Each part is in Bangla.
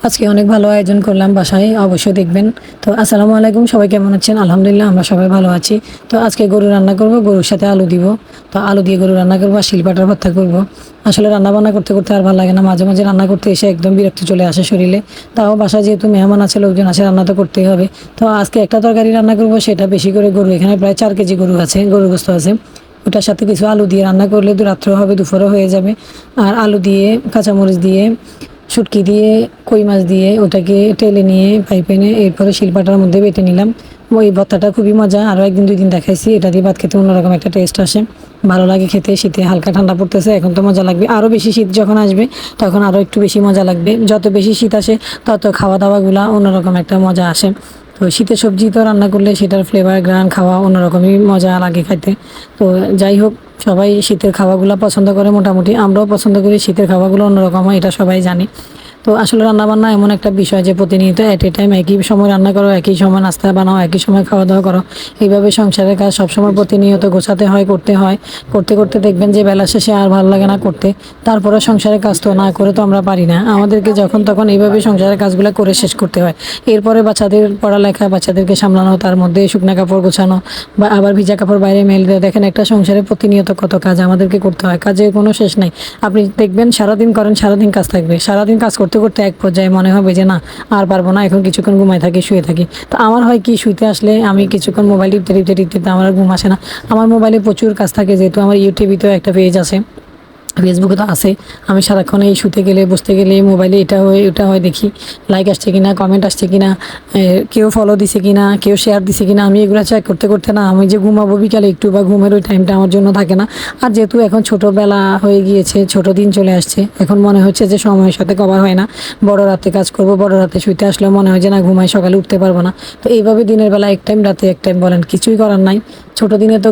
আজকে অনেক ভালো আয়োজন করলাম বাসায়, অবশ্যই দেখবেন। তো আসসালামু আলাইকুম, সবাই কেমন আছেন? আলহামদুলিল্লাহ আমরা সবাই ভালো আছি। তো আজকে গরু রান্না করব, গরুর সাথে আলু দিব। তো আলু দিয়ে গরু রান্না করবো আর শিলপাটার ভর্তা করবো। আসলে রান্না বান্না করতে করতে আর ভালো লাগে না, মাঝে মাঝে রান্না করতে এসে একদম বিরক্তি চলে আসে শরীরে। তাও বাসায় যেহেতু মেহমান আছে, লোকজন আছে, রান্না তো করতেই হবে। তো আজকে একটা তরকারি রান্না করবো, সেটা বেশি করে গরু, এখানে প্রায় 4 কেজি গরু আছে, গরু গোস্ত আছে। ওটার সাথে কিছু আলু দিয়ে রান্না করলে রাত্রেও হবে, দুপুরও হয়ে যাবে। আর আলু দিয়ে, কাঁচামরিচ দিয়ে, শুটকি দিয়ে, কই মাছ দিয়ে ওটাকে টেলে নিয়ে পাইপেনে এরপরে শিলপাটার মধ্যে বেটে নিলাম। ওই ভর্তাটা খুবই মজা, আরও একদিন 2 দিন দেখাইছি। এটা দিয়ে ভাত খেতে অন্যরকম একটা টেস্ট আসে, ভালো লাগে খেতে। শীতে হালকা ঠান্ডা পড়তেছে, এখন তো মজা লাগবে। আরও বেশি শীত যখন আসবে তখন আরও একটু বেশি মজা লাগবে। যত বেশি শীত আসে তত খাওয়া দাওয়াগুলো অন্যরকম একটা মজা আসে। তো শীতের সবজি তো রান্না করলে সেটার ফ্লেভার গ্রান খাওয়া অন্যরকমই মজা লাগে খাইতে। তো যাই হোক, সবাই শীতের খাওয়াগুলো পছন্দ করে, মোটামুটি আমরাও পছন্দ করি। শীতের খাওয়াগুলো অন্যরকম হয়, এটা সবাই জানে। তো আসলে রান্নাবান্না এমন একটা বিষয় যে প্রতিনিয়ত এট এ টাইম একই সময় রান্না করো, একই সময় নাস্তা বানাও, একই সময় খাওয়া দাওয়া করো। এইভাবে সংসারের কাজ সবসময় প্রতিনিয়ত গোছাতে হয়, করতে হয়। করতে করতে দেখবেন যে বেলা শেষে আর ভালো লাগে না করতে। তারপরে সংসারের কাজ তো না করে তো আমরা পারি না, আমাদেরকে যখন তখন এইভাবে সংসারের কাজগুলো করে শেষ করতে হয়। এরপরে বাচ্চাদের পড়ালেখা, বাচ্চাদেরকে সামলানো, তার মধ্যে শুকনা কাপড় গোছানো বা আবার ভিজা কাপড় বাইরে মেলে দেওয়া। দেখেন একটা সংসারে প্রতিনিয়ত কত কাজ আমাদেরকে করতে হয়, কাজের কোনো শেষ নাই। আপনি দেখবেন সারাদিন করেন, সারাদিন কাজ থাকবে, সারাদিন কাজ করতে করতে এক পর্যায়ে মনে হবে যে না, আর পারবো না, এখন কিছুক্ষণ ঘুমাই থাকি, শুয়ে থাকি। তো আমার হয় কি, শুইতে আসলে আমি কিছুক্ষণ মোবাইল টিপতে টিপতে টিপতে আমার আর ঘুম আসে না। আমার মোবাইলে প্রচুর কাজ থাকে, যেহেতু আমার ইউটিউবেও একটা পেজ আছে, ফেসবুকে তো আছে। আমি সারাক্ষণ এই শুতে গেলে, বসতে গেলে মোবাইলে এটা হয় ওটা হয় দেখি, লাইক আসছে কিনা, কমেন্ট আসছে কিনা, কেউ ফলো দিছে কিনা, কেউ শেয়ার দিছে কিনা, আমি এগুলো চেক করতে করতে না, আমি যে ঘুমাবো বিকালে একটু বা ঘুমের ওই টাইমটা আমার জন্য থাকে না। আর যেহেতু এখন ছোটোবেলা হয়ে গিয়েছে, ছোটো দিন চলে আসছে, এখন মনে হচ্ছে যে সময়ের সাথে কভার হয় না। বড় রাতে কাজ করব, বড় রাতে শুইতে আসলেও মনে হয় যে না, ঘুমাই, সকালে উঠতে পারবো না। তো এইভাবে দিনের বেলা এক টাইম, রাতে এক টাইম, বলেন কিছুই করার নাই। ছোটো দিনে তো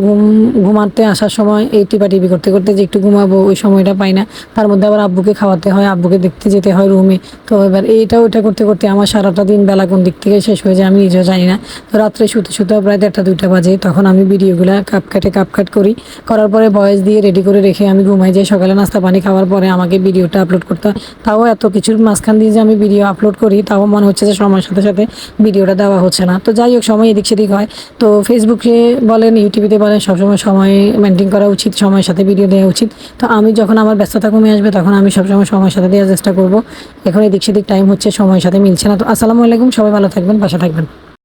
ঘুমাতে আসার সময় এই টিপাটিপি করতে করতে যে একটু ঘুমাবো ওই সময়টা পাই না। তার মধ্যে আবার আব্বুকে খাওয়াতে হয়, আব্বুকে দেখতে যেতে হয় রুমে। তো এবার এইটা ওইটা করতে করতে আমার সারাটা দিন বেলা কোন দিক থেকে শেষ হয়ে যায় আমি নিজেও জানি না। তো রাত্রে শুতে শুতে প্রায় 1টা 2টা বাজে, তখন আমি ভিডিওগুলো কাপ কাট করি। করার পরে ভয়েস দিয়ে রেডি করে রেখে আমি ঘুমাই যাই। সকালে নাস্তা পানি খাওয়ার পরে আমাকে ভিডিওটা আপলোড করতে হয়। তাও এত কিছুর মাঝখান দিয়ে যে আমি ভিডিও আপলোড করি, তাও মনে হচ্ছে যে সময়ের সাথে সাথে ভিডিওটা দেওয়া হচ্ছে না। তো যাই হোক, সময় এদিক সেদিক হয়। তো ফেসবুকে বলেন, ইউটিউবে বলেন, সবসময় সময় মেনটেন করা উচিত, সময়ের সাথে ভিডিও দেওয়া উচিত। তো আমি যখন আমার ব্যস্ততা কমে আসবে তখন আমি সবসময় সময়ের সাথে দেওয়ার চেষ্টা করব। এখন এদিক সেদিক টাইম হচ্ছে, সময়ের সাথে মিলছে না। তো আসসালামু আলাইকুম, সবাই ভালো থাকবেন, বাসা থাকবেন।